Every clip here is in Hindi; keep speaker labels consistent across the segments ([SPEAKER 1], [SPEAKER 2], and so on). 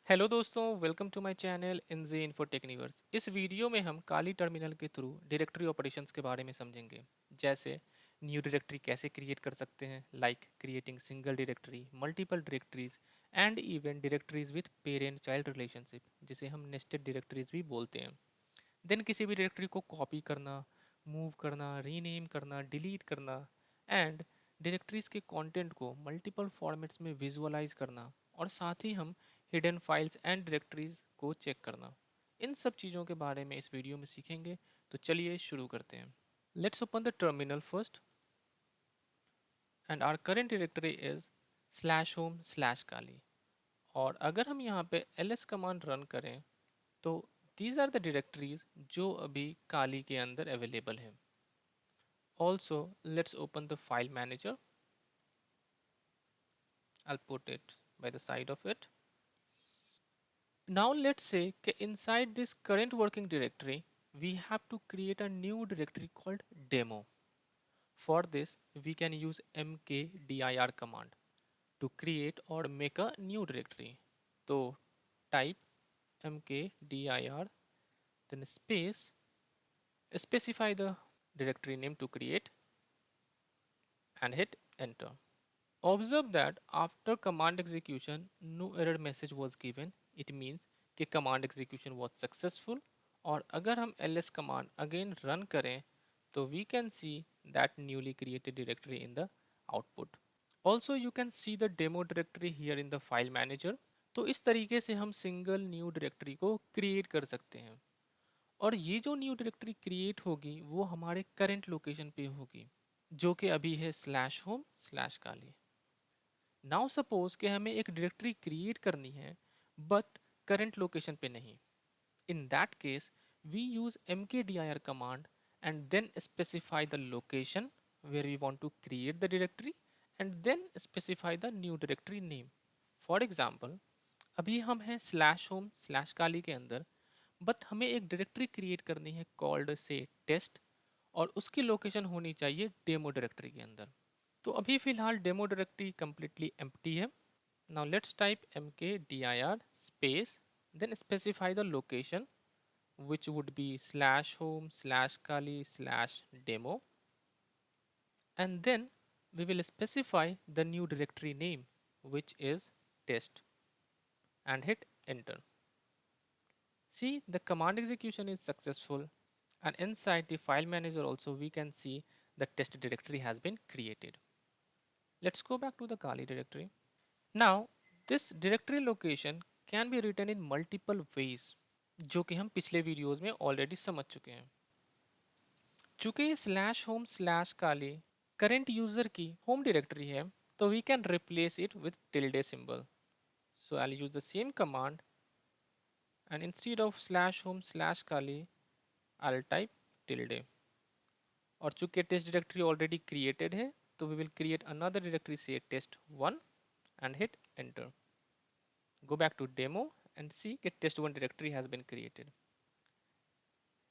[SPEAKER 1] हेलो दोस्तों, वेलकम टू माय चैनल इनजे इन्फो टेक्निवर्स। इस वीडियो में हम काली टर्मिनल के थ्रू डायरेक्टरी ऑपरेशंस के बारे में समझेंगे। जैसे न्यू डायरेक्टरी कैसे क्रिएट कर सकते हैं, like creating single directory, multiple directories and even directories with parent child relationship, जिसे हम नेस्टेड डायरेक्टरीज भी बोलते हैं। देन किसी भी डायरेक्टरी को कॉपी करना, मूव करना, रीनेम करना, डिलीट करना एंड डायरेक्टरीज के कंटेंट को मल्टीपल फॉर्मेट्स में विजुअलाइज करना, और साथ ही हम हिडन फाइल्स एंड डायरेक्टरीज को चेक करना। इन सब चीज़ों के बारे में इस वीडियो में सीखेंगे। तो चलिए शुरू करते हैं। Let's open the terminal first and our current directory is /home/kali। और अगर हम यहाँ पे ls कमांड रन करें तो दीज आर द डायरेक्टरीज जो अभी काली के अंदर अवेलेबल हैं। Also let's open the file manager. I'll put it by the side of it. Now let's say that inside this current working directory, we have to create a new directory called demo. For this, we can use mkdir command to create or make a new directory. So type mkdir, then space, specify the directory name to create and hit enter. Observe that after command execution, no error message was given. It means कि command execution was successful. और अगर हम ls command again run करें तो we can see that newly created directory in the output. Also you can see the demo directory here in the file manager. तो इस तरीके से हम सिंगल न्यू डायरेक्टरी को क्रिएट कर सकते हैं। और ये जो न्यू डायरेक्टरी क्रिएट होगी वो हमारे करंट लोकेशन पे होगी, जो कि अभी है /home/kali। नाउ सपोज कि हमें एक डायरेक्टरी क्रिएट करनी है बट करंट लोकेशन पे नहीं। In that case we use mkdir command and then specify the location where we want to create the directory and then specify the new directory name. For example, अभी हम हैं /home/kali के अंदर, बट हमें एक डायरेक्टरी क्रिएट करनी है कॉल्ड से टेस्ट, और उसकी लोकेशन होनी चाहिए डेमो डायरेक्टरी के अंदर। तो अभी फिलहाल डेमो डायरेक्टरी completely empty है। Now let's type mkdir space, then specify the location, which would be /home/kali/demo, and then we will specify the new directory name, which is test, and hit enter. See, the command execution is successful, and inside the file manager also we can see the test directory has been created. Let's go back to the Kali directory. Now this directory location can be written in multiple ways, जो कि हम पिछले वीडियोस में ऑलरेडी समझ चुके हैं। चूंकि ये /home/kali करेंट यूजर की होम डायरेक्टरी है, तो we can replace it with tilde symbol. So I'll use the same command, and instead of /home/kali I'll type tilde. और चूंकि टेस्ट डायरेक्टरी ऑलरेडी क्रिएटेड है तो we will create another directory say test1 and hit enter. Go back to demo and see कि test1 directory has been created.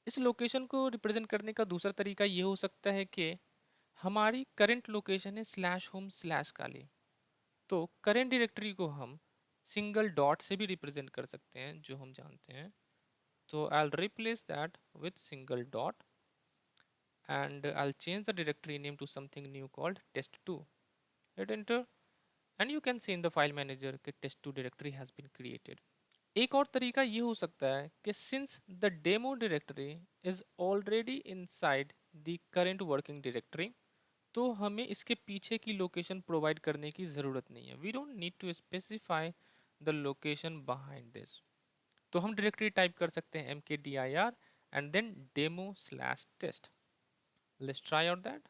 [SPEAKER 1] इस लोकेशन को रिप्रेजेंट करने का दूसरा तरीका ये हो सकता है कि हमारी करंट लोकेशन है /home/kali, तो करंट डायरेक्टरी को हम सिंगल डॉट से भी रिप्रेजेंट कर सकते हैं, जो हम जानते हैं। तो I'll replace that with single dot and I'll change the directory name to something new called test2. Hit enter and you can see in the file manager कि test2 directory has been created. एक और तरीका ये हो सकता है कि since the demo directory is already inside the current working directory, तो हमें इसके पीछे की लोकेशन प्रोवाइड करने की ज़रूरत नहीं है। We don't need to specify the location behind this. तो हम डायरेक्टरी टाइप कर सकते हैं mkdir and then demo/test। Let's try out that.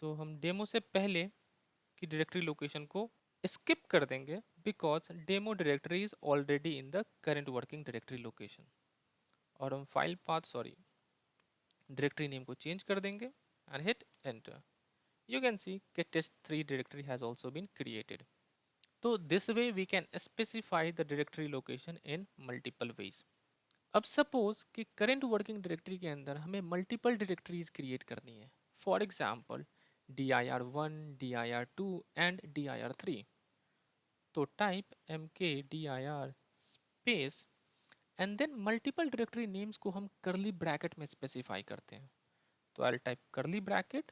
[SPEAKER 1] तो हम डेमो से पहले की डायरेक्टरी लोकेशन को स्किप कर देंगे because demo directory is already in the current working directory location, और हम फाइल पाथ डायरेक्टरी नेम को चेंज कर देंगे and hit enter. You can see कि test3 directory has also been created. तो this way we can specify the directory location in multiple ways. अब सपोज कि करंट वर्किंग डायरेक्टरी के अंदर हमें मल्टीपल डायरेक्टरीज क्रिएट करनी है। For example dir1, dir2 and dir3। तो type mkdir space and then multiple directory names को हम करली ब्रैकेट में स्पेसिफाई करते हैं. तो I will type curly bracket,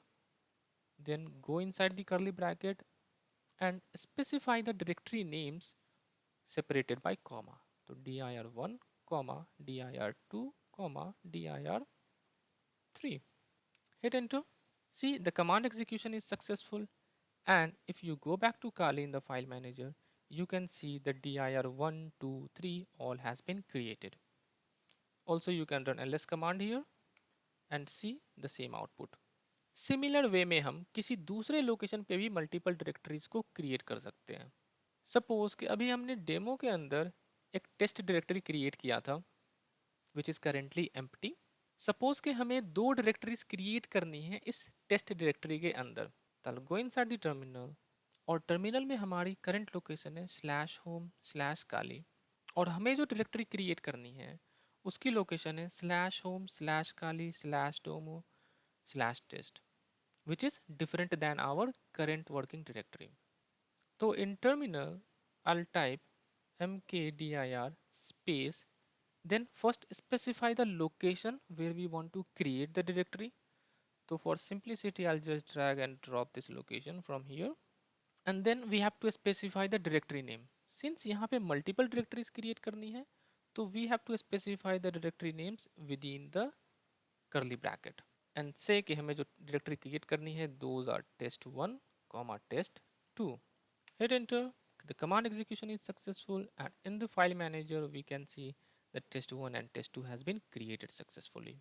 [SPEAKER 1] then go inside the curly bracket and specify the directory names separated by comma. So dir1 comma dir2 comma dir3. Hit enter. See, the command execution is successful, and if you go back to Kali in the file manager, you can see the dir1 2 3 all has been created. Also, you can run ls command here and see the same output. Similar way में हम किसी दूसरे लोकेशन पे भी मल्टीपल डायरेक्टरीज को क्रिएट कर सकते हैं. सपोज कि अभी हमने डेमो के अंदर एक टेस्ट डायरेक्टरी क्रिएट किया था which is currently empty. Suppose कि हमें दो डायरेक्टरीज क्रिएट करनी है इस टेस्ट डायरेक्टरी के अंदर. तो गो इनसाइड द टर्मिनल और टर्मिनल में हमारी करंट लोकेशन है /home/kali और हमें जो डायरेक्टरी क्रिएट करनी है उसकी लोकेशन है /home/kali/domo/test which is different than our current working directory. So in terminal I'll type mkdir space, then first specify the location where we want to create the directory. So for simplicity I'll just drag and drop this location from here, and then we have to specify the directory name. Since यहाँ पे multiple directories create करनी है तो we have to specify the directory names within the curly bracket and say कि हमें जो directory create करनी है those are test1 test2. Hit enter. The command execution is successful, and in the file manager we can see that test1 and test2 has been created successfully.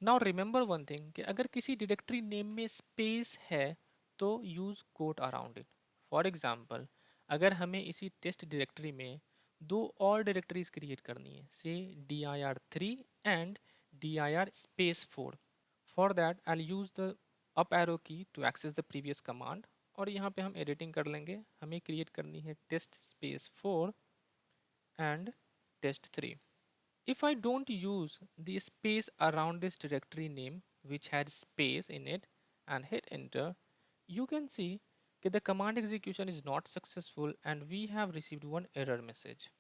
[SPEAKER 1] Now remember one thing कि अगर किसी directory name में space है तो use quote around it. For example, अगर हमें इसी test directory में दो और directories create करनी है, say dir3 and dir space 4. For that I'll use the up arrow key to access the previous command और यहाँ पे हम एडिटिंग कर लेंगे. हमें क्रिएट करनी है test space 4 and test 3. If I don't use the space around this directory name which had space in it and hit enter, you can see that the command execution is not successful and we have received one error message.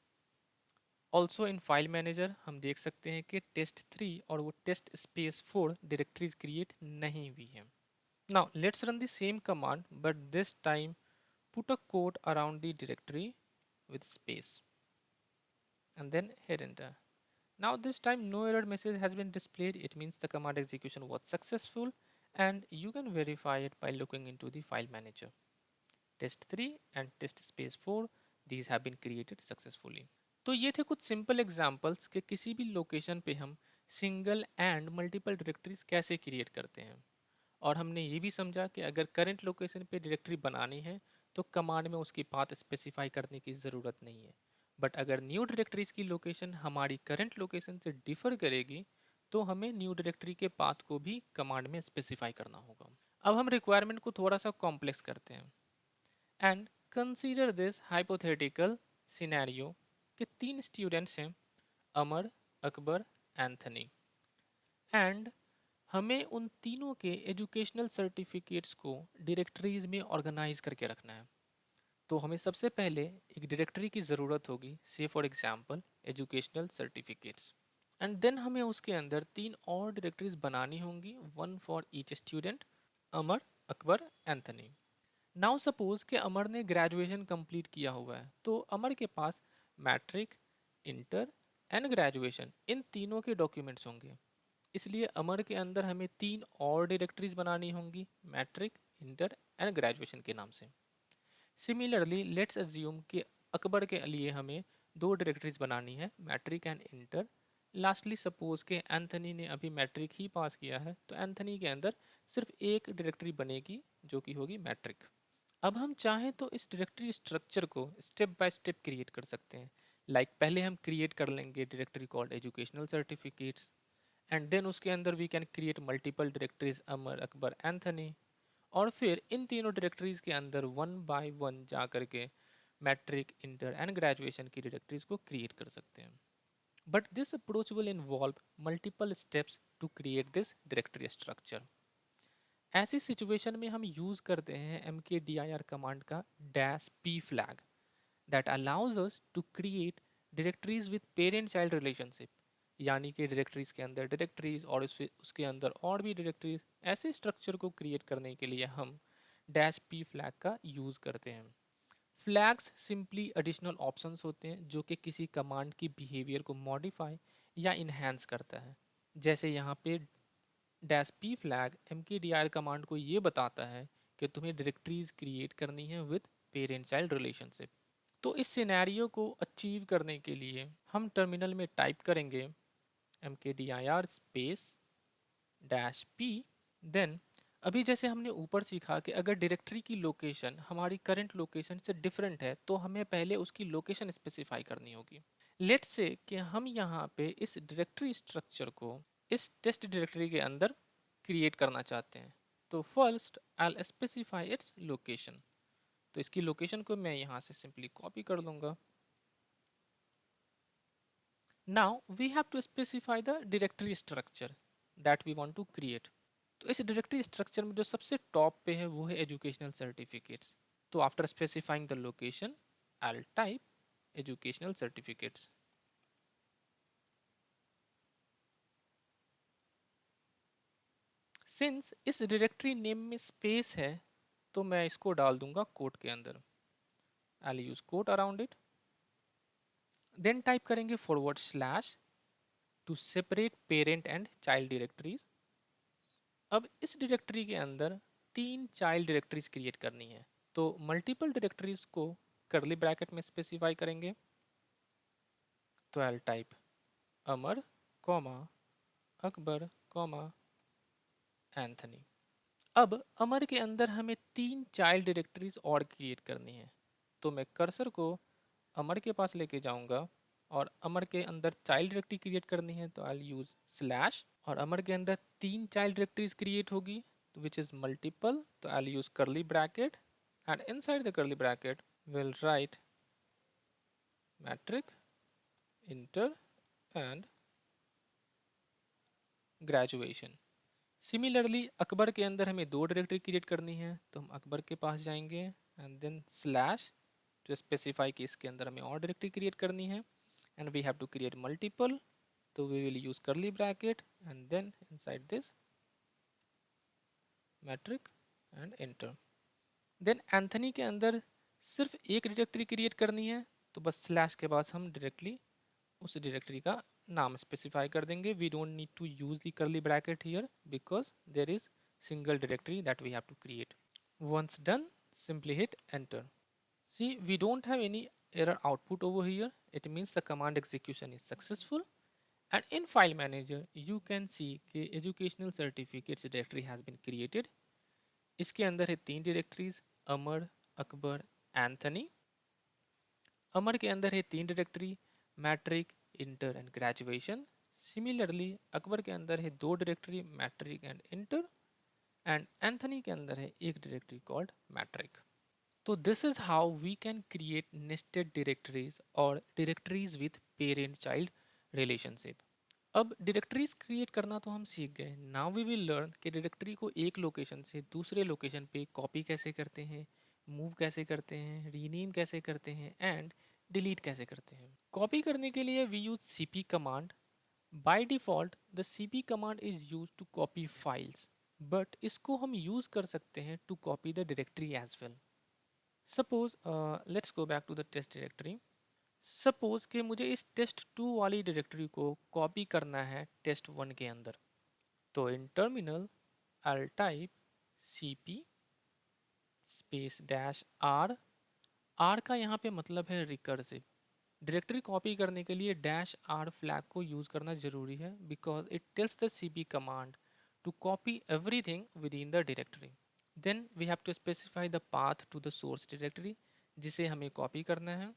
[SPEAKER 1] Also in file manager हम देख सकते हैं कि test3 और वो test space 4 directories create नहीं हुई हैं. Now let's run the same command, but this time put a quote around the directory with space and then hit enter. Now this time no error message has been displayed. It means the command execution was successful, and you can verify it by looking into the file manager. Test3 and test space 4, these have been created successfully. तो ये थे कुछ सिंपल एग्जांपल्स कि किसी भी लोकेशन पे हम सिंगल एंड मल्टीपल डायरेक्टरीज कैसे क्रिएट करते हैं. और हमने ये भी समझा कि अगर करंट लोकेशन पे डायरेक्टरी बनानी है तो कमांड में उसकी पाथ स्पेसिफाई करने की ज़रूरत नहीं है. बट अगर न्यू डायरेक्टरीज की लोकेशन हमारी करंट लोकेशन से डिफर करेगी तो हमें न्यू डायरेक्टरी के पाथ को भी कमांड में स्पेसिफाई करना होगा. अब हम रिक्वायरमेंट को थोड़ा सा कॉम्प्लेक्स करते हैं and consider this hypothetical scenario कि तीन स्टूडेंट्स हैं, अमर, अकबर, एंथनी, एंड हमें उन तीनों के एजुकेशनल सर्टिफिकेट्स को डायरेक्टरीज में ऑर्गेनाइज करके रखना है. तो हमें सबसे पहले एक डायरेक्टरी की ज़रूरत होगी, say for example educational certificates, and then हमें उसके अंदर तीन और डायरेक्टरीज बनानी होंगी, one for each student, Amar, Akbar, Anthony. Now suppose कि अमर ने ग्रेजुएशन कंप्लीट किया हुआ है तो अमर के पास मैट्रिक, इंटर एंड ग्रेजुएशन इन तीनों के डॉक्यूमेंट्स होंगे. इसलिए अमर के अंदर हमें तीन और डायरेक्टरीज बनानी होंगी, मैट्रिक, इंटर एंड ग्रेजुएशन के नाम से. सिमिलरली लेट्स अज्यूम कि अकबर के लिए हमें दो डायरेक्टरीज बनानी है, matric and inter. Lastly suppose के एंथनी ने अभी मैट्रिक ही पास किया है तो एंथनी के अंदर सिर्फ एक डायरेक्टरी बनेगी जो कि होगी मैट्रिक. अब हम चाहें तो इस डायरेक्टरी स्ट्रक्चर को स्टेप बाय स्टेप क्रिएट कर सकते हैं. पहले हम क्रिएट कर लेंगे directory called educational certificates, and then उसके अंदर we can create multiple directories Amar, Akbar, Anthony, और फिर इन तीनों डायरेक्टरीज के अंदर वन बाय वन जा करके मैट्रिक, इंटर एंड ग्रेजुएशन की डायरेक्टरीज को क्रिएट कर सकते हैं. But this approach will involve multiple steps to create this directory structure. ऐसी सिचुएशन में हम यूज़ करते हैं mkdir कमांड का -p flag. that allows us to create directories with parent child relationship, यानी कि directories के अंदर directories और उसके अंदर और भी directories, ऐसे structure को create करने के लिए हम -p flag का use करते हैं। फ्लैग्स सिंपली एडिशनल ऑप्शंस होते हैं जो कि किसी कमांड की बिहेवियर को मॉडिफाई या इन्हेंस करता है। जैसे यहाँ पे -p फ्लैग mkdir कमांड को ये बताता है कि तुम्हें डायरेक्टरीज क्रिएट करनी है विद पेरेंट चाइल्ड रिलेशनशिप। तो इस सिनेरियो को अचीव करने के लिए हम टर्मिनल में टाइप करेंगे mkdir स्पेस -p। देन अभी जैसे हमने ऊपर सीखा कि अगर डायरेक्टरी की लोकेशन हमारी करंट लोकेशन से डिफरेंट है तो हमें पहले उसकी लोकेशन स्पेसिफाई करनी होगी। लेट्स से कि हम यहाँ पे इस डायरेक्टरी स्ट्रक्चर को इस टेस्ट डायरेक्टरी के अंदर क्रिएट करना चाहते हैं। तो फर्स्ट आई स्पेसिफाई इट्स लोकेशन। तो इसकी लोकेशन को मैं यहाँ से सिंपली कॉपी कर लूँगा। Now we have to specify the directory structure that we want to create. तो इस डायरेक्टरी स्ट्रक्चर में जो सबसे टॉप पे है वो है एजुकेशनल सर्टिफिकेट्स। तो after specifying the location I type educational certificates. Since इस डायरेक्टरी नेम में स्पेस है तो मैं इसको डाल दूंगा कोट के अंदर। I use quote around it. Then type करेंगे forward slash to separate parent and child directories. अब इस डायरेक्टरी के अंदर 3 चाइल्ड डायरेक्टरीज क्रिएट करनी है। तो मल्टीपल डायरेक्टरीज को कर्ली ब्रैकेट में स्पेसिफाई करेंगे। तो I type Amar comma Akbar comma Anthony. अब अमर के अंदर हमें 3 चाइल्ड डायरेक्टरीज और क्रिएट करनी है। तो मैं कर्सर को अमर के पास लेके जाऊंगा और अमर के अंदर चाइल्ड डायरेक्टरी क्रिएट करनी है तो आई यूज स्लैश और अमर के अंदर 3 चाइल्ड डायरेक्टरीज क्रिएट होगी विच इज मल्टीपल। तो I use curly bracket and inside the curly bracket will write matric inter and graduation. Similarly Akbar के अंदर हमें 2 डायरेक्टरी क्रिएट करनी है तो हम अकबर के पास जाएंगे and then slash to specify कि इसके अंदर हमें और डायरेक्टरी क्रिएट करनी है and we have to create multiple. तो we will use curly bracket and then inside this matric and inter. Then Anthony के अंदर सिर्फ एक डायरेक्टरी क्रिएट करनी है तो बस स्लैश के बाद हम डायरेक्टली उस डायरेक्टरी का नाम स्पेसिफाई कर देंगे। We don't need to use the curly bracket here because there is single directory that we have to create. Once done, simply hit enter. See, we don't have any error output over here. It means the command execution is successful. And in file manager you can see कि educational certificates directory has been created. इसके अंदर है 3 डायरेक्टरीज अमर अकबर एंथनी। अमर के अंदर है 3 directory matric inter and graduation. Similarly Akbar के अंदर है 2 directory matric and inter and Anthony के अंदर है एक डायरेक्टरी कॉल्ड मैट्रिक। तो this is how we can create nested directories और directories with parent child relationship. अब डायरेक्टरीज क्रिएट करना तो हम सीख गए। नाउ वी विल लर्न कि डायरेक्टरी को एक लोकेशन से दूसरे लोकेशन पे कॉपी कैसे करते हैं, मूव कैसे करते हैं, रीनेम कैसे करते हैं एंड डिलीट कैसे करते हैं। कॉपी करने के लिए we use cp command. By default the cp command is use to copy files but इसको हम यूज कर सकते हैं to copy the directory as well. Suppose let's go back to the test directory. Suppose कि मुझे इस test2 वाली डायरेक्टरी को कॉपी करना है test1 के अंदर। तो in terminal I type cp space -r। r का यहाँ पे मतलब है रिकर्सिव। डायरेक्टरी कॉपी करने के लिए -r फ्लैग को यूज करना जरूरी है because it tells the cp command to copy everything within the directory. Then we have to specify the path to the source directory जिसे हमें कॉपी करना है।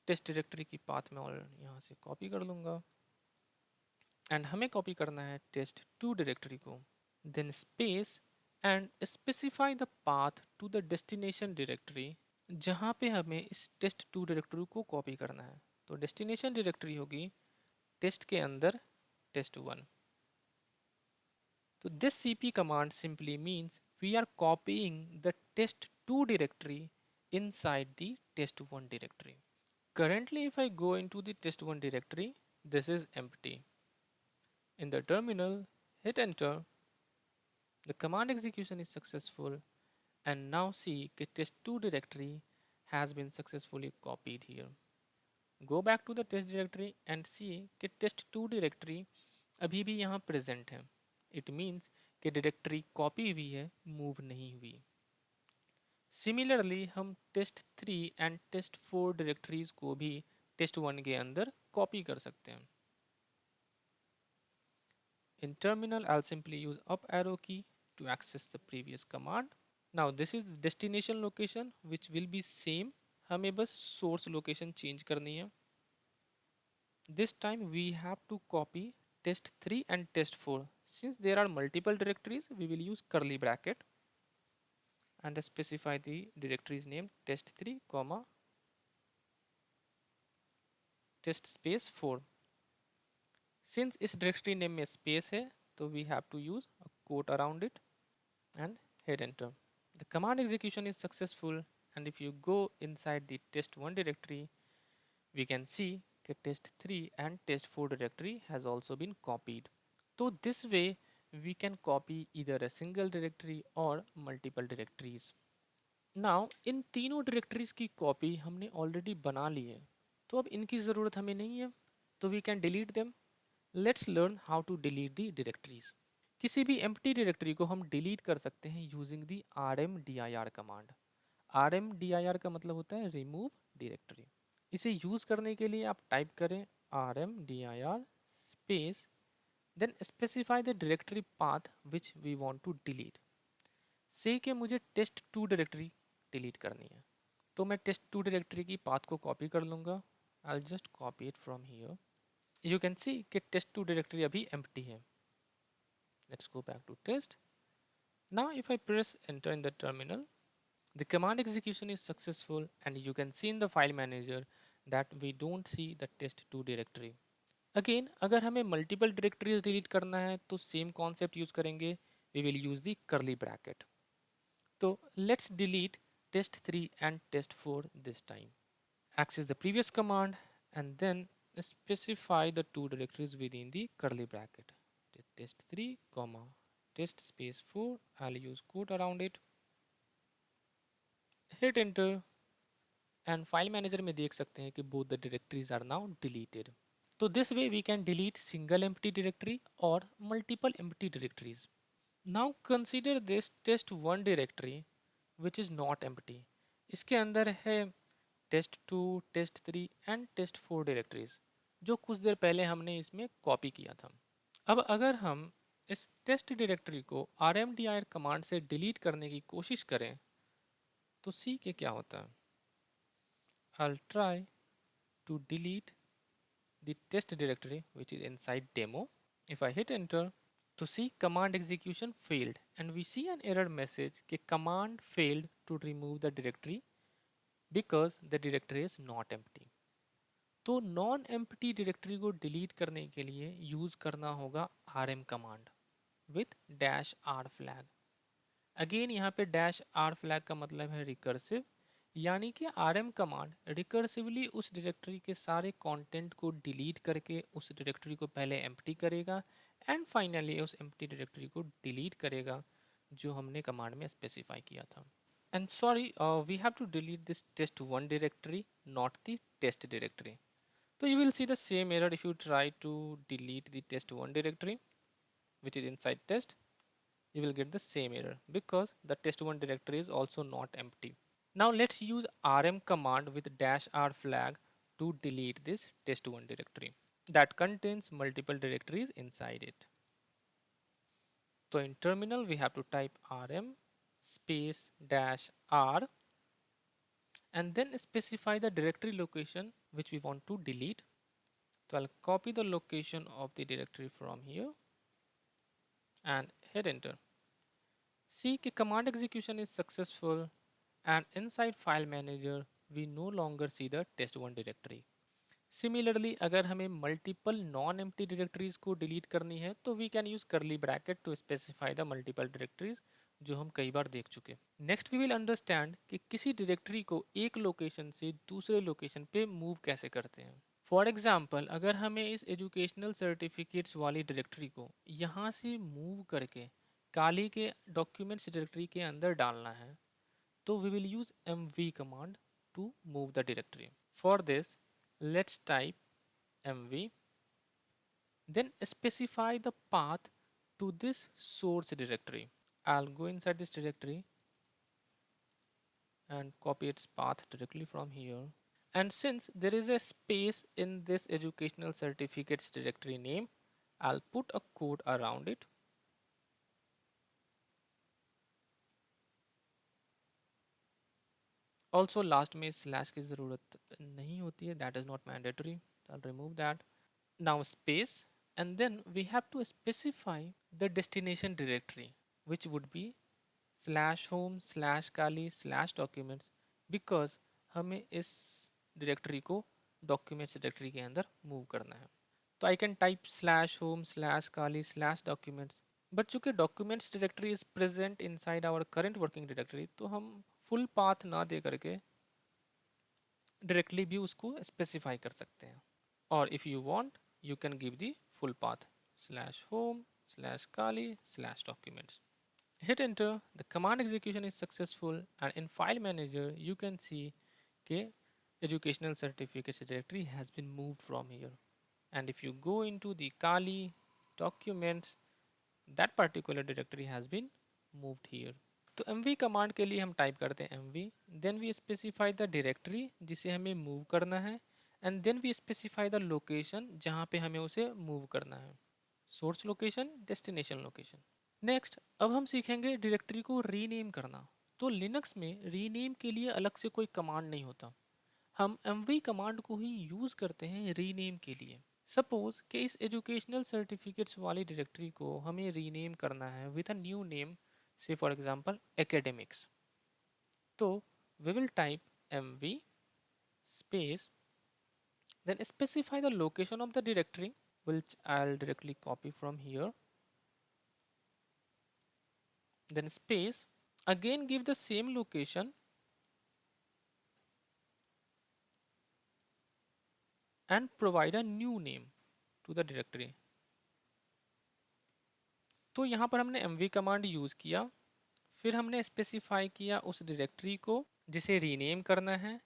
[SPEAKER 1] टेस्ट डायरेक्टरी की पाथ में और यहाँ से कॉपी कर लूँगा एंड हमें कॉपी करना है test2 डायरेक्टरी को। Then space and specify the path to the destination directory जहाँ पे हमें इस test2 डायरेक्टरी को कॉपी करना है। तो डेस्टिनेशन डायरेक्टरी होगी टेस्ट के अंदर test1। तो this cp command simply means we are copying the test2 directory inside the test1 directory. Currently, if I go into the test1 directory, this is empty. In the terminal, hit enter. The command execution is successful, and now see that test2 directory has been successfully copied here. Go back to the test directory and see कि test2 directory अभी भी यहाँ present है. It means कि directory copy हुई है, move नहीं हुई. Similarly, हम test3 and test4 directories को भी test1 के अंदर copy कर सकते हैं. In terminal, I'll simply use up arrow key to access the previous command. Now this is the destination location which will be same. हमें बस source location change करनी है. This time we have to copy test3 and test4. Since there are multiple directories, we will use curly bracket and specify the directories name test3 comma test space 4. Since इस directory name में space है, तो we have to use a quote around it and hit enter. The command execution is successful, and if you go inside the test1 directory, we can see that test3 and test4 directory has also been copied. So this way we can copy either a single directory or multiple directories. Now इन तीनों directories की copy हमने already बना ली है, तो अब इनकी ज़रूरत हमें नहीं है, तो we can delete them. Let's learn how to delete the directories. किसी भी empty directory को हम delete कर सकते हैं using the rmdir command. rmdir का मतलब होता है remove directory. इसे यूज़ करने के लिए आप टाइप करें rmdir space then specify the directory path which we want to delete. से कि मुझे test2 directory delete करनी है, तो मैं test2 directory की path को copy कर लूँगा. I'll just copy it from here. You can see कि test2 directory अभी empty है. Let's go back to test. Now if I press enter in the terminal, the command execution is successful, and you can see in the file manager that we don't see the test2 directory. Again, अगर हमें multiple directories delete करना है तो same concept use करेंगे. We will use the curly bracket. So let's delete test3 and test4 this time. Access the previous command and then specify the two directories within the curly bracket. Test3 comma test space 4. I'll use quote around it. Hit enter. And file manager में देख सकते हैं कि both the directories are now deleted. So this way we can delete single empty directory or multiple empty directories. Now consider this test1 directory which is not empty. इसके अंदर है test2, test3 and test4 directories जो कुछ देर पहले हमने इसमें कॉपी किया था. अब अगर हम इस टेस्ट डायरेक्टरी को rmdir कमांड से डिलीट करने की कोशिश करें तो सी के क्या होता है. I'll try to delete the test directory which is inside demo. If I hit enter, to see command execution failed, and we see an error message कि command failed to remove the directory because the directory is not empty. तो नॉन एम्प्टी डायरेक्टरी को डिलीट करने के लिए यूज करना होगा rm command with -r flag. Again यहाँ पे -r फ्लैग का मतलब है रिकर्सिव, यानी कि rm कमांड रिकर्सिवली उस डायरेक्टरी के सारे कंटेंट को डिलीट करके उस डायरेक्टरी को पहले एम्प्टी करेगा एंड फाइनली उस एम्प्टी डायरेक्टरी को डिलीट करेगा जो हमने कमांड में स्पेसिफाई किया था. And sorry, we have to delete this test1 directory, not the test directory. So you will see the same error if you try to delete the test1 directory which is inside test. You will get the same error because the test1 directory is also not empty. Now let's use rm command with -r flag to delete this test1 directory that contains multiple directories inside it. So in terminal we have to type rm space -r and then specify the directory location which we want to delete. So I'll copy the location of the directory from here and hit enter. See कि command execution is successful and inside file manager we no longer see the test1 directory. Similarly, अगर हमें multiple non-empty directories को delete करनी है तो we can use curly bracket to specify the multiple directories जो हम कई बार देख चुके। नेक्स्ट वी विल अंडरस्टैंड कि किसी डायरेक्टरी को एक लोकेशन से दूसरे लोकेशन पे मूव कैसे करते हैं। फॉर एग्जाम्पल, अगर हमें इस एजुकेशनल सर्टिफिकेट्स वाली डायरेक्टरी को यहाँ से मूव करके काली के डॉक्यूमेंट्स डायरेक्टरी के अंदर डालना है, तो we will use mv command to move the directory. For this, let's type mv, then specify the path to this source directory. I'll go inside this directory and copy its path directly from here. And since there is a space in this educational certificates directory name, I'll put a code around it. Also last में slash की ज़रूरत नहीं होती है, that is not mandatory. I'll remove that. Now space, and then we have to specify the destination directory, which would be /home/kali/documents, because हमें इस directory को documents directory के अंदर move करना है. तो I can type /home/kali/documents, but चूंकि documents directory is present inside our current working directory, तो हम full path ना दे करके directly भी उसको specify कर सकते हैं. Or if you want, you can give the full path /home/kali/documents. Hit enter, the command execution is successful, and in file manager you can see that educational certificates directory has been moved from here. And if you go into the Kali documents, that particular directory has been moved here. तो mv कमांड के लिए हम टाइप करते हैं mv, then we specify the directory जिसे हमें मूव करना है, and then we specify the location जहाँ पे हमें उसे मूव करना है, source location, destination location. Next, अब हम सीखेंगे डायरेक्टरी को रीनेम करना. तो लिनक्स में रीनेम के लिए अलग से कोई कमांड नहीं होता, हम mv कमांड को ही यूज़ करते हैं रीनेम के लिए. सपोज कि इस एजुकेशनल सर्टिफिकेट्स वाली डायरेक्टरी को हमें रीनेम करना है with a new name, say for example academics. So we will type mv space, then specify the location of the directory, which I'll directly copy from here, then space, again give the same location and provide a new name to the directory. तो यहाँ पर हमने mv कमांड यूज़ किया, फिर हमने स्पेसिफाई किया उस डायरेक्टरी को जिसे रीनेम करना है,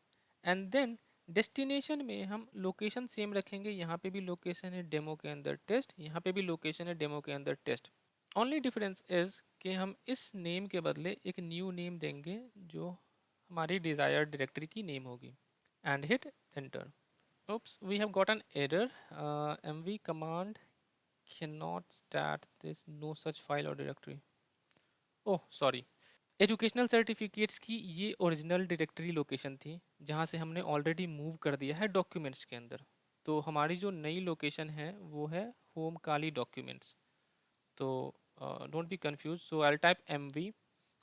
[SPEAKER 1] एंड देन डेस्टिनेशन में हम लोकेशन सेम रखेंगे. यहाँ पे भी लोकेशन है डेमो के अंदर टेस्ट, यहाँ पे भी लोकेशन है डेमो के अंदर टेस्ट. ओनली डिफरेंस इज कि हम इस नेम के बदले एक न्यू नेम देंगे जो हमारी डिज़ायर्ड डायरेक्टरी की नेम होगी, and hit enter. oops, we have got an error. mv command cannot start this, no such file or directory. Oh sorry, educational certificates की ये ओरिजिनल डायरेक्टरी लोकेशन थी जहाँ से हमने ऑलरेडी मूव कर दिया है डॉक्यूमेंट्स के अंदर. तो हमारी जो नई लोकेशन है वो है होम काली डॉक्यूमेंट्स. तो don't be confuse, so I will type mv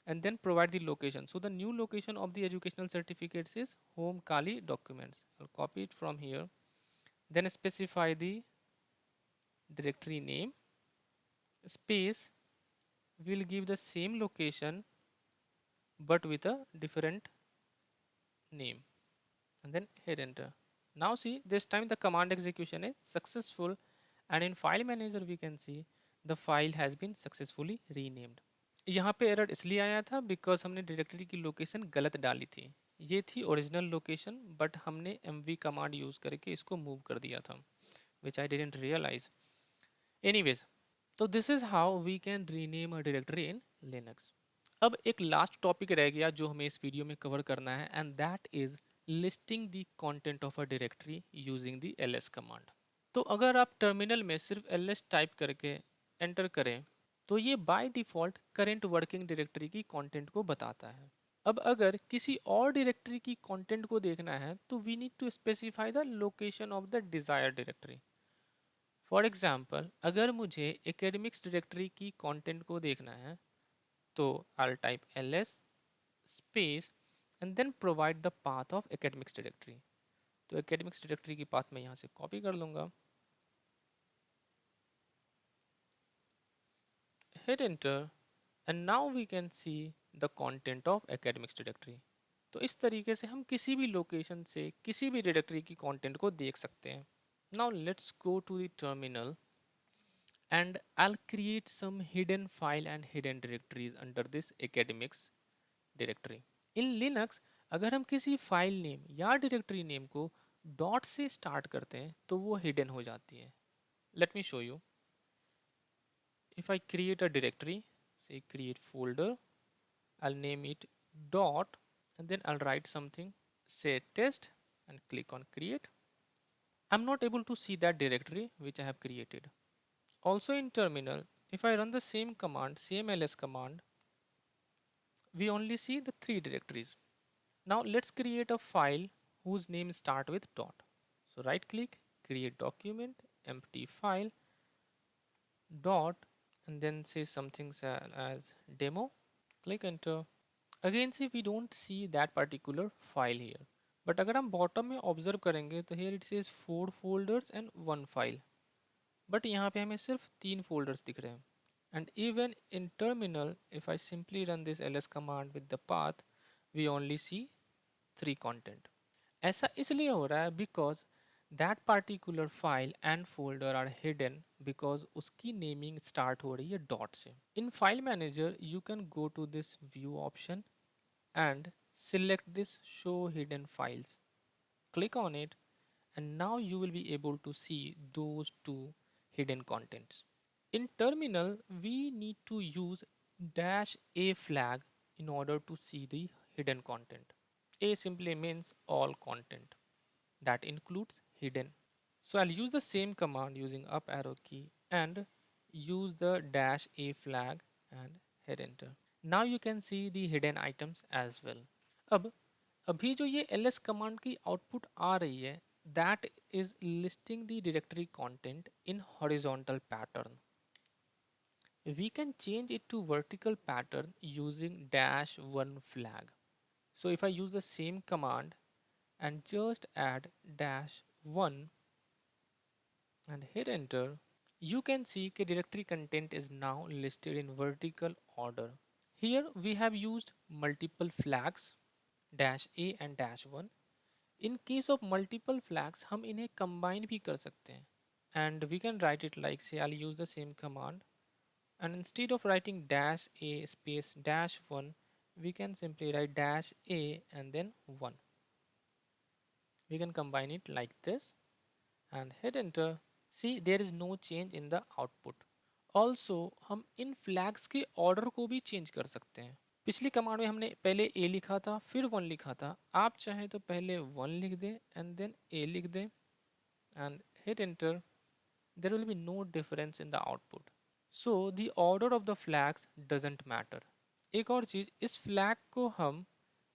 [SPEAKER 1] and then provide the location. So the new location of the educational certificates is home kali documents. I'll copy it from here, then specify the directory name, space, we'll give the same location but with a different name, and then hit enter. Now see, this time the command execution is successful, and in file manager we can see the file has been successfully renamed. यहाँ पे एरर इसलिए आया था बिकॉज हमने डायरेक्टरी की लोकेशन गलत डाली थी. ये थी ओरिजिनल लोकेशन बट हमने mv कमांड यूज़ करके इसको मूव कर दिया था, which I didn't realize. Anyways, तो this is how we can rename a directory in Linux. अब एक लास्ट टॉपिक रह गया जो हमें इस वीडियो में कवर करना है, and that is listing the content of a directory using the ls command. तो अगर आप टर्मिनल में सिर्फ ls टाइप करके एंटर करें तो ये by default current working directory की कंटेंट को बताता है. अब अगर किसी और डायरेक्टरी की कंटेंट को देखना है तो we need to specify the location of the desired directory. For example, अगर मुझे एकेडमिक्स डायरेक्टरी की कंटेंट को देखना है तो I type ls space and then provide the path of academics directory. तो एकेडमिक्स डायरेक्टरी की पाथ मैं यहाँ से कॉपी कर लूँगा, hit enter, and now we can see the content of academics directory. तो इस तरीके से हम किसी भी लोकेशन से किसी भी डायरेक्टरी की कंटेंट को देख सकते हैं. Now let's go to the terminal and I'll create some hidden file and hidden directories under this academics directory. In Linux अगर हम किसी फाइल नेम या डायरेक्टरी नेम को डॉट से स्टार्ट करते हैं तो वो हिडन हो जाती है. Let me show you. If I create a directory, say create folder, I'll name it dot and then I'll write something, say test and click on create. I'm not able to see that directory which I have created. Also in terminal, if I run the same command, same ls command, we only see the three directories. Now let's create a file whose name start with dot. So right click, create document, empty file, dot, and then say something as demo, click enter. Again see we don't see that particular file here. But अगर हम bottom में observe करेंगे तो here it says 4 folders and 1 file. But यहाँ पे हमें सिर्फ 3 folders दिख रहे हैं. And even in terminal, if I simply run this ls command with the path, we only see 3 content. ऐसा इसलिए हो रहा है because that particular file and folder are hidden because उसकी naming start हो रही है dot से. In file manager, you can go to this view option and select this show hidden files. Click on it and now you will be able to see those two hidden contents. In terminal, we need to use -a flag in order to see the hidden content. A simply means all content that includes hidden. So I'll use the same command using up arrow key and use the -a flag and hit enter. Now you can see the hidden items as well. अब अभी जो ये ls कमांड की आउटपुट आ रही है that is listing the directory content in horizontal pattern. We can change it to vertical pattern using -1 flag. So if I use the same command and just add -1 and hit enter, you can see the directory content is now listed in vertical order. Here we have used multiple flags -a and -1. In case of multiple flags, हम इन्हें combine भी कर सकते हैं. And we can write it like, say I'll use the same command and instead of writing -a space -1, we can simply write -a and then 1. We can combine it like this and hit enter. See, there is no change in the output. Also हम इन flags के order को भी change कर सकते हैं. पिछली कमांड में हमने पहले a लिखा था फिर 1 लिखा था. आप चाहें तो पहले 1 लिख दें and then a लिख दें and hit enter. There will be no difference in the output. So the order of the flags doesn't matter. एक और चीज, इस flag को हम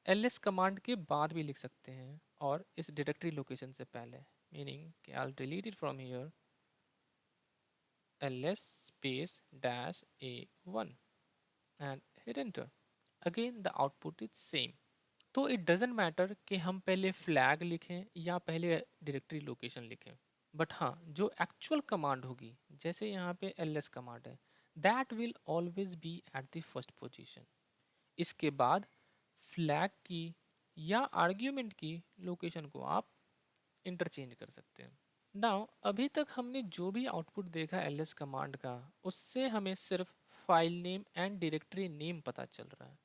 [SPEAKER 1] ls कमांड के बाद भी लिख सकते हैं और इस डायरेक्टरी लोकेशन से पहले, meaning कि I'll delete it from here ls space -a1 and hit enter. Again the output is same. तो it doesn't matter कि हम पहले flag लिखें या पहले डायरेक्टरी लोकेशन लिखें. बट हाँ, जो एक्चुअल कमांड होगी जैसे यहाँ पे ls कमांड है, that will always be at the first position. इसके बाद फ्लैग की या आर्ग्यूमेंट की लोकेशन को आप इंटरचेंज कर सकते हैं. नाउ अभी तक हमने जो भी आउटपुट देखा ls कमांड का, उससे हमें सिर्फ file name and directory name पता चल रहा है.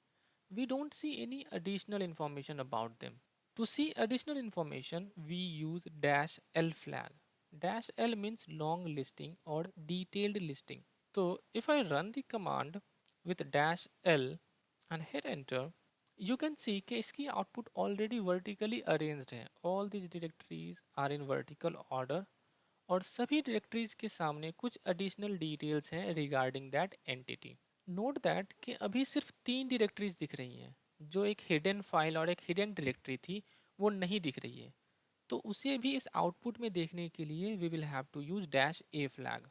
[SPEAKER 1] We don't see any additional information about them. To see additional information, we use -l flag. -l means long listing or detailed listing. So if I run the command with -l and hit enter, you can see कि इसकी output already vertically arranged है. All these directories are in vertical order और सभी directories के सामने कुछ additional details हैं regarding that entity. Note that कि अभी सिर्फ 3 डायरेक्टरीज दिख रही हैं. जो एक हिडन फाइल और एक हिडन डायरेक्टरी थी वो नहीं दिख रही है. तो उसे भी इस आउटपुट में देखने के लिए we will have to use -a flag.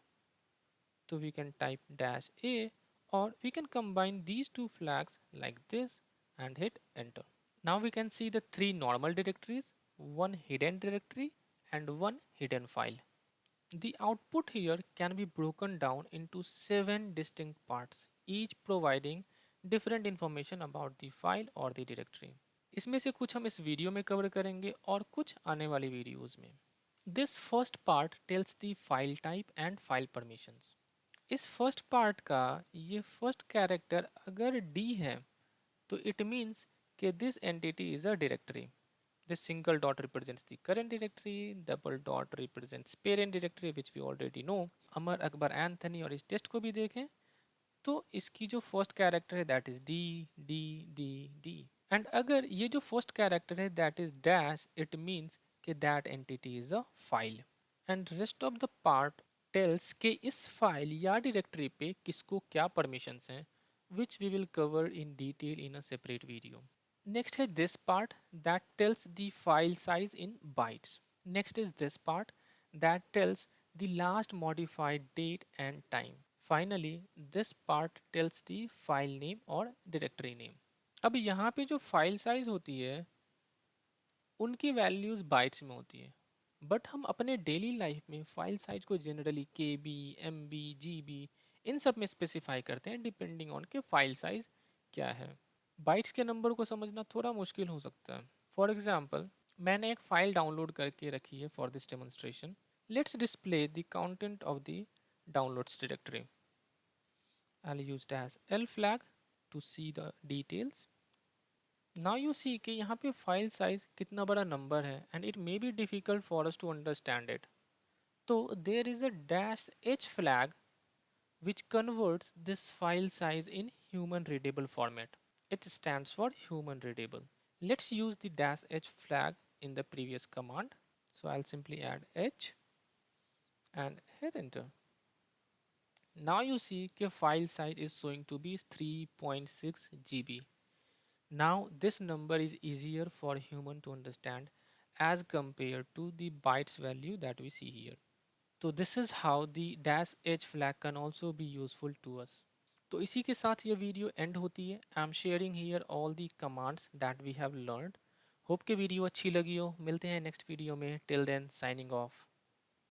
[SPEAKER 1] तो वी कैन टाइप -a और we can combine these two flags like this and hit enter. Now we can see the 3 normal directories, 1 hidden directory and 1 hidden file. The output here can be broken down into 7 distinct parts, each providing different information about the file or the directory. इसमें से कुछ हम इस वीडियो में कवर करेंगे और कुछ आने वाली वीडियोस में. This first part tells the file type and file permissions. इस फर्स्ट पार्ट का ये फर्स्ट कैरेक्टर अगर D है तो it means कि this entity is a directory. The single dot represents the current directory, double dot represents parent directory which we already know. Amar Akbar Anthony और इस टेस्ट को भी देखें तो इसकी जो फर्स्ट कैरेक्टर है that is D D D D. And अगर ये जो फर्स्ट कैरेक्टर है that is dash it means कि that entity is a file. And rest of the part tells कि इस फाइल या डायरेक्टरी पे किसको क्या परमिशंस हैं which we will cover in detail in a separate video. Next है this part that tells the file size in bytes. Next is this part that tells the last modified date and time. Finally, this part tells the file name और directory name. अब यहाँ पे जो फाइल साइज होती है उनकी वैल्यूज बाइट्स में होती है, बट हम अपने डेली लाइफ में फाइल साइज को जनरली KB, MB, GB इन सब में स्पेसिफाई करते हैं डिपेंडिंग ऑन के फाइल साइज क्या है. बाइट्स के नंबर को समझना थोड़ा मुश्किल हो सकता है. फॉर एग्जाम्पल मैंने एक फाइल डाउनलोड करके रखी है for this demonstration. Let's display the content of the downloads directory. I'll use dash L flag to see the details. Now you see कि यहाँ पे फाइल साइज कितना बड़ा नंबर है and it may be difficult for us to understand it. तो there is a dash H flag which converts this file size in human readable format. It stands for human readable. Let's use the dash H flag in the previous command. So I'll simply add H and hit enter. Now you see the file size is showing to be 3.6 GB. Now this number is easier for human to understand as compared to the bytes value that we see here. So this is how the dash H flag can also be useful to us. तो इसी के साथ ये वीडियो एंड होती है. I am sharing here all the commands that we have learned. Hope के वीडियो अच्छी लगी हो. मिलते हैं नेक्स्ट वीडियो में. Till then signing of.